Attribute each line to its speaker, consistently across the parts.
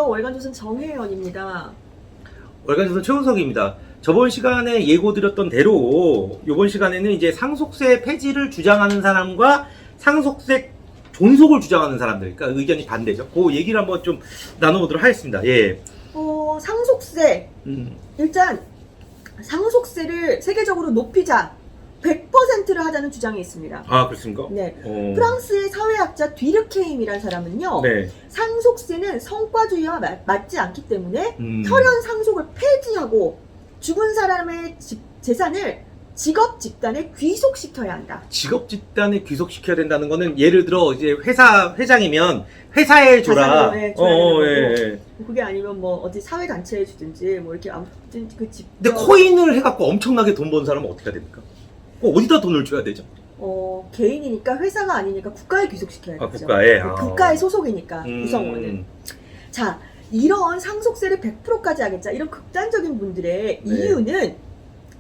Speaker 1: 월간조선 정혜연입니다.
Speaker 2: 월간조선 최우석입니다. 저번 시간에 예고드렸던 대로 이번 시간에는 이제 상속세 폐지를 주장하는 사람과 상속세 존속을 주장하는 사람들, 그러니까 의견이 반대죠. 그 얘기를 한번 좀 나눠보도록 하겠습니다. 예.
Speaker 1: 상속세. 일단 상속세를 세계적으로 높이자 100%를 하자는 주장이 있습니다.
Speaker 2: 아, 그렇습니까?
Speaker 1: 네. 프랑스의 사회학자 뒤르케임이라는 사람은요.
Speaker 2: 네.
Speaker 1: 상속세는 성과주의와 맞지 않기 때문에 혈연 상속을 폐지하고 죽은 사람의 재산을 직업 집단에 귀속시켜야 한다.
Speaker 2: 직업 집단에 귀속시켜야 된다는 거는 예를 들어 이제 회사 회장이면 회사에 줘라.
Speaker 1: 네,
Speaker 2: 예.
Speaker 1: 그게 아니면 뭐 어디 사회 단체에 주든지 뭐 이렇게 아무튼 그 집.
Speaker 2: 근데 코인을 해갖고 엄청나게 돈 번 사람은 어떻게 해야 됩니까? 어디다 돈을 줘야 되죠?
Speaker 1: 개인이니까 회사가 아니니까 국가에 귀속시켜야죠.
Speaker 2: 아, 국가에.
Speaker 1: 국가의 소속이니까 구성원은. 자, 이런 상속세를 100%까지 하겠자 이런 극단적인 분들의 이유는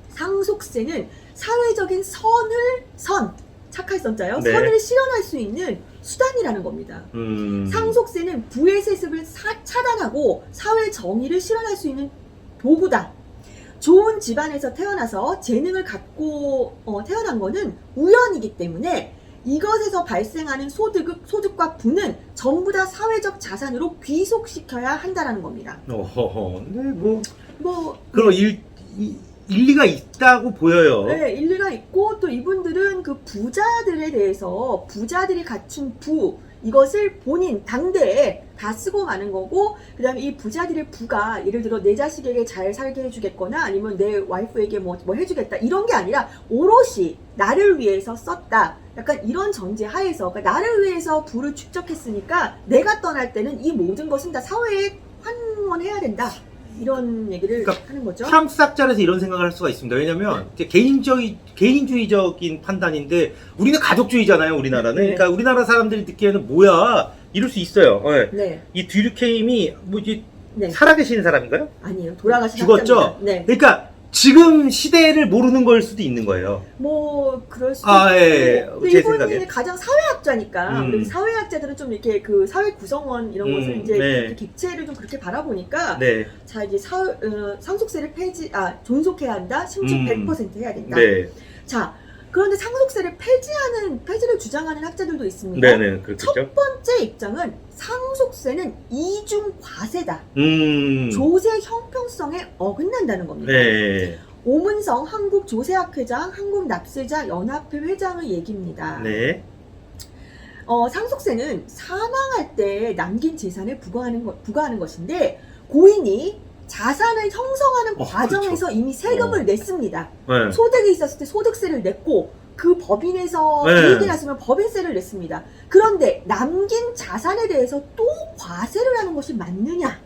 Speaker 1: 상속세는 사회적인 착할 선자요.
Speaker 2: 네.
Speaker 1: 선을 실현할 수 있는 수단이라는 겁니다. 상속세는 부의 세습을 차단하고 사회 정의를 실현할 수 있는 도구다. 좋은 집안에서 태어나서 재능을 갖고 태어난 거는 우연이기 때문에 이것에서 발생하는 소득과 부는 전부 다 사회적 자산으로 귀속시켜야 한다는 겁니다.
Speaker 2: 네, 그럼 일리가 있다고 보여요.
Speaker 1: 네, 일리가 있고 또 이분들은 그 부자들에 대해서 부자들이 갖춘 이것을 본인 당대에 다 쓰고 마는 거고, 그 다음에 이 부자들의 부가 예를 들어 내 자식에게 잘 살게 해주겠거나 아니면 내 와이프에게 뭐 해주겠다 이런 게 아니라 오롯이 나를 위해서 썼다. 약간 이런 전제 하에서, 그러니까 나를 위해서 부를 축적했으니까 내가 떠날 때는 이 모든 것은 다 사회에 환원해야 된다. 이런 얘기를 하는 거죠.
Speaker 2: 프랑스 학자라서 이런 생각을 할 수가 있습니다. 왜냐면 개인주의적인 판단인데 우리는 가족주의잖아요. 우리나라는.
Speaker 1: 네.
Speaker 2: 그러니까 우리나라 사람들이 듣기에는 뭐야 이럴 수 있어요. 네.
Speaker 1: 네.
Speaker 2: 이 뒤르케임이 뭐지
Speaker 1: 네.
Speaker 2: 살아계시는 사람인가요?
Speaker 1: 아니에요. 돌아가신
Speaker 2: 죽었죠.
Speaker 1: 학자입니다. 네.
Speaker 2: 그러니까 지금 시대를 모르는 걸 수도 있는 거예요.
Speaker 1: 뭐 그럴 수도
Speaker 2: 예.
Speaker 1: 있고,
Speaker 2: 제
Speaker 1: 이분이
Speaker 2: 생각에.
Speaker 1: 가장 사회학자니까 우리 사회학자들은 좀 이렇게 그 사회 구성원 이런 것을 이제
Speaker 2: 네.
Speaker 1: 객체를 좀 그렇게 바라보니까
Speaker 2: 네.
Speaker 1: 자 이제 상속세를 존속해야 한다. 심지어 100% 해야 된다.
Speaker 2: 네.
Speaker 1: 자, 그런데 상속세를 폐지를 주장하는 학자들도 있습니다.
Speaker 2: 네네. 그렇죠.
Speaker 1: 첫 번째 입장은 상속세는 이중 과세다.
Speaker 2: 조세
Speaker 1: 조세 형평성에 어긋난다는 겁니다.
Speaker 2: 네.
Speaker 1: 오문성 한국조세학회장, 한국납세자연합회 회장의 얘기입니다.
Speaker 2: 네.
Speaker 1: 상속세는 사망할 때 남긴 재산에 부과하는 것인데 고인이 자산을 형성하는 과정에서
Speaker 2: 그렇죠.
Speaker 1: 이미 세금을 냈습니다.
Speaker 2: 네.
Speaker 1: 소득이 있었을 때 소득세를 냈고 그 법인에서
Speaker 2: 네.
Speaker 1: 이익이 났으면 법인세를 냈습니다. 그런데 남긴 자산에 대해서 또 과세를 하는 것이 맞느냐?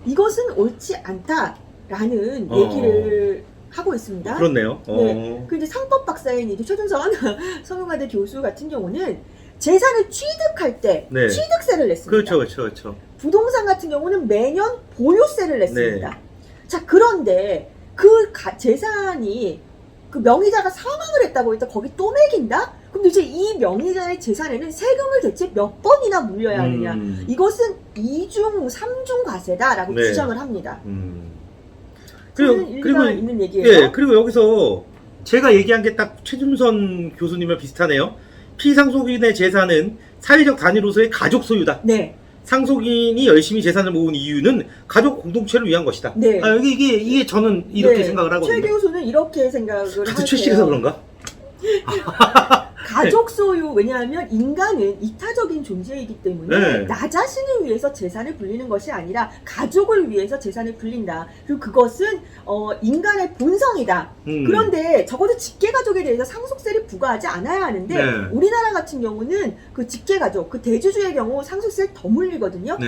Speaker 1: 이것은 옳지 않다라는 얘기를 하고 있습니다.
Speaker 2: 그렇네요.
Speaker 1: 네. 그 이제 상법 박사인 이제 최준선 성균관대 교수 같은 경우는 재산을 취득할 때
Speaker 2: 네.
Speaker 1: 취득세를 냈습니다.
Speaker 2: 그렇죠.
Speaker 1: 부동산 같은 경우는 매년 보유세를 냈습니다.
Speaker 2: 네.
Speaker 1: 자, 그런데 그 재산이 그 명의자가 사망을 했다고 해서 거기 또 매긴다? 그럼 이제 이 명의자의 재산에는 세금을 대체 몇 번이나 물려야 하느냐? 이것은 2중, 3중 과세다라고
Speaker 2: 네.
Speaker 1: 주장을 합니다.
Speaker 2: 그리고
Speaker 1: 일리가 있는 얘기예요.
Speaker 2: 예, 그리고 여기서 제가 얘기한 게 딱 최준선 교수님과 비슷하네요. 피상속인의 재산은 사회적 단위로서의 가족 소유다.
Speaker 1: 네.
Speaker 2: 상속인이 열심히 재산을 모은 이유는 가족 공동체를 위한 것이다.
Speaker 1: 네.
Speaker 2: 이게 저는 이렇게
Speaker 1: 네.
Speaker 2: 생각을 하거든요.
Speaker 1: 최 교수는 이렇게 생각을 하세요.
Speaker 2: 같은 출신이라서 그런가?
Speaker 1: 가족 소유, 왜냐하면 인간은 이타적인 존재이기 때문에
Speaker 2: 네.
Speaker 1: 나 자신을 위해서 재산을 불리는 것이 아니라 가족을 위해서 재산을 불린다. 그리고 그것은 인간의 본성이다. 그런데 적어도 직계가족에 대해서 상속세를 부과하지 않아야 하는데
Speaker 2: 네.
Speaker 1: 우리나라 같은 경우는 그 직계가족, 그 대주주의 경우 상속세를 더 물리거든요.
Speaker 2: 네.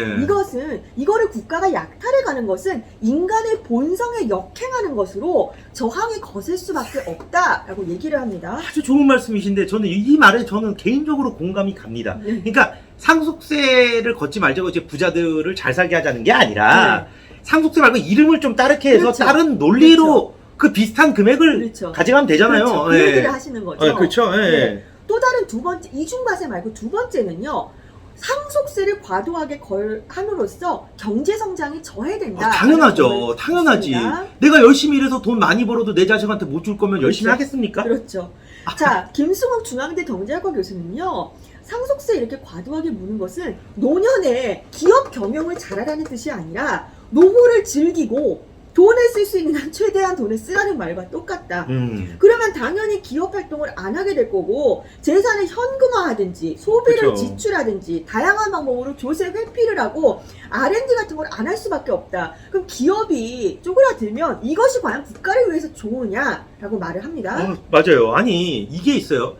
Speaker 1: 이거를 국가가 약탈해 가는 것은 인간의 본성에 역행하는 것으로 저항이 거셀 수밖에 없다라고 얘기를 합니다.
Speaker 2: 아주 좋은 말씀이신데 저는 이 말에 저는 개인적으로 공감이 갑니다.
Speaker 1: 네.
Speaker 2: 그러니까 상속세를 걷지 말자고 이제 부자들을 잘 살게 하자는 게 아니라 상속세 말고 이름을 좀 다르게 해서
Speaker 1: 그렇죠.
Speaker 2: 다른 논리로
Speaker 1: 그렇죠.
Speaker 2: 그 비슷한 금액을
Speaker 1: 그렇죠.
Speaker 2: 가져가면 되잖아요.
Speaker 1: 그렇죠. 그 얘기를 하시는 거죠.
Speaker 2: 그렇죠. 예.
Speaker 1: 네. 또 다른 두 번째, 이중과세 말고 두 번째는요, 상속세를 과도하게 함으로써 경제 성장이 저해된다.
Speaker 2: 당연하죠. 당연하지. 내가 열심히 일해서 돈 많이 벌어도 내 자식한테 못 줄 거면 열심히
Speaker 1: 그렇죠.
Speaker 2: 하겠습니까?
Speaker 1: 그렇죠. 자, 김승욱 중앙대 경제학과 교수는요. 상속세 이렇게 과도하게 무는 것은 노년에 기업 경영을 잘하라는 뜻이 아니라 노후를 즐기고 돈을 쓸 수 있는 한 최대한 돈을 쓰라는 말과 똑같다. 그러면 당연히 기업 활동을 안 하게 될 거고 재산을 현금화하든지 소비를
Speaker 2: 그쵸.
Speaker 1: 지출하든지 다양한 방법으로 조세 회피를 하고 R&D 같은 걸 안 할 수밖에 없다. 그럼 기업이 쪼그라들면 이것이 과연 국가를 위해서 좋으냐라고 말을 합니다.
Speaker 2: 맞아요. 아니 이게 있어요.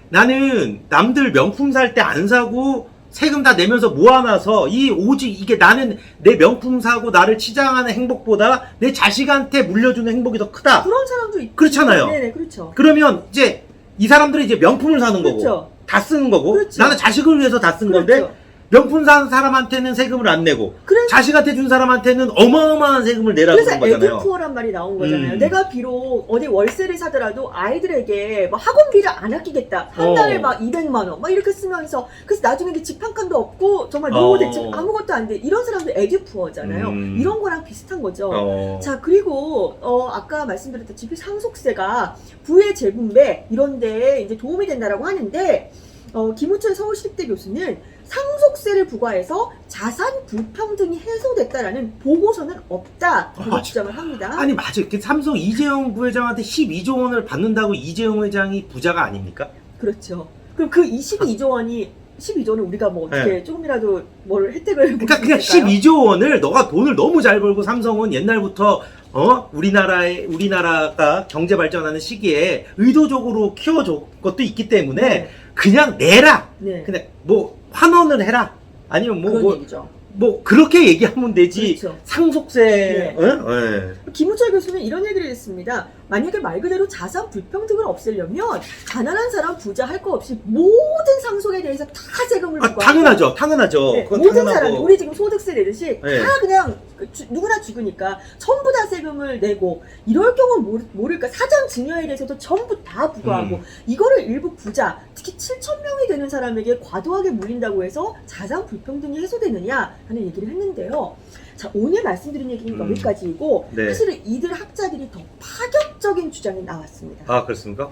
Speaker 2: 나는 남들 명품 살 때 안 사고 세금 다 내면서 모아놔서 오직 이게 나는 내 명품 사고 나를 치장하는 행복보다 내 자식한테 물려주는 행복이 더 크다.
Speaker 1: 그런 사람도 있고.
Speaker 2: 그렇잖아요.
Speaker 1: 네네, 그렇죠.
Speaker 2: 그러면 이제 이 사람들은 이제 명품을 사는 거고
Speaker 1: 그렇죠.
Speaker 2: 다 쓰는 거고
Speaker 1: 그렇죠.
Speaker 2: 나는 자식을 위해서 다 쓴
Speaker 1: 그렇죠.
Speaker 2: 건데 명품 산 사람한테는 세금을 안 내고
Speaker 1: 그래서
Speaker 2: 자식한테 준 사람한테는 어마어마한 세금을 내라고
Speaker 1: 그래서
Speaker 2: 그런 거잖아요.
Speaker 1: 에듀푸어란 말이 나온 거잖아요.
Speaker 2: 음.
Speaker 1: 내가 비록 어디 월세를 사더라도 아이들에게 막 학원비를 안 아끼겠다. 한 달에 막 200만 원, 막 이렇게 쓰면서 그래서 나중에 집 한 칸도 없고 정말 노후 대책 아무것도 안 돼. 이런 사람들 에듀푸어잖아요. 이런 거랑 비슷한 거죠. 자, 그리고 아까 말씀드렸다시피 상속세가 부의 재분배 이런데 이제 도움이 된다라고 하는데 김우철 서울시립대 교수는 상속세를 부과해서 자산 불평등이 해소됐다라는 보고서는 없다라고 주장을 합니다.
Speaker 2: 아니 맞아요. 삼성 이재용 부회장한테 12조 원을 받는다고 이재용 회장이 부자가 아닙니까?
Speaker 1: 그렇죠. 그럼 그 12조 원이 12조는 우리가 뭐 어떻게
Speaker 2: 네.
Speaker 1: 조금이라도 뭘 혜택을
Speaker 2: 그러니까 그냥 12조 원을 너가 돈을 너무 잘 벌고 삼성은 옛날부터 우리나라가 경제 발전하는 시기에 의도적으로 키워준 것도 있기 때문에
Speaker 1: 네.
Speaker 2: 그냥 내라.
Speaker 1: 네.
Speaker 2: 그냥 뭐 환원을 해라. 아니면
Speaker 1: 그런 얘기죠.
Speaker 2: 뭐 그렇게 얘기하면 되지.
Speaker 1: 그렇죠.
Speaker 2: 상속세.
Speaker 1: 네.
Speaker 2: 네.
Speaker 1: 김우철 교수는 이런 얘기를 했습니다. 만약에 말 그대로 자산 불평등을 없애려면 가난한 사람 부자 할 거 없이 모든 상속에 대해서 다 세금을 부과하고
Speaker 2: 당연하죠. 당연하죠.
Speaker 1: 네,
Speaker 2: 그건
Speaker 1: 모든
Speaker 2: 당연하고.
Speaker 1: 사람이 우리 지금 소득세 내듯이
Speaker 2: 네.
Speaker 1: 다 그냥 누구나 죽으니까 전부 다 세금을 내고 이럴 경우는 모를까 사전 증여에 대해서도 전부 다 부과하고 이거를 일부 부자 특히 7,000명이 되는 사람에게 과도하게 물린다고 해서 자산 불평등이 해소되느냐 하는 얘기를 했는데요. 자, 오늘 말씀드린 얘기는 여기까지이고
Speaker 2: 네.
Speaker 1: 사실은 이들 학자들이 더 파격적인 주장이 나왔습니다.
Speaker 2: 아 그렇습니까?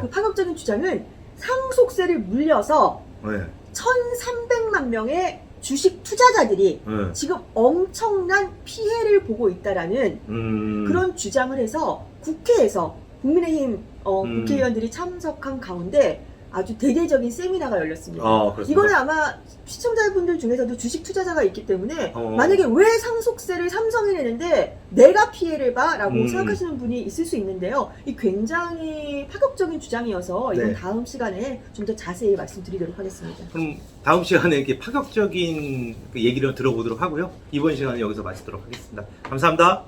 Speaker 1: 그 파격적인 주장은 상속세를 물려서
Speaker 2: 네.
Speaker 1: 1,300만 명의 주식 투자자들이
Speaker 2: 네.
Speaker 1: 지금 엄청난 피해를 보고 있다라는 그런 주장을 해서 국회에서 국민의힘 국회의원들이 참석한 가운데 아주 대대적인 세미나가 열렸습니다.
Speaker 2: 그렇습니까?
Speaker 1: 이거는 아마 시청자분들 중에서도 주식 투자자가 있기 때문에 만약에 왜 상속세를 삼성이 내는데 내가 피해를 봐라고 생각하시는 분이 있을 수 있는데요. 이 굉장히 파격적인 주장이어서 이건
Speaker 2: 네.
Speaker 1: 다음 시간에 좀 더 자세히 말씀드리도록 하겠습니다.
Speaker 2: 그럼 다음 시간에 이렇게 파격적인 그 얘기를 들어보도록 하고요. 이번 시간은 여기서 마치도록 하겠습니다. 감사합니다.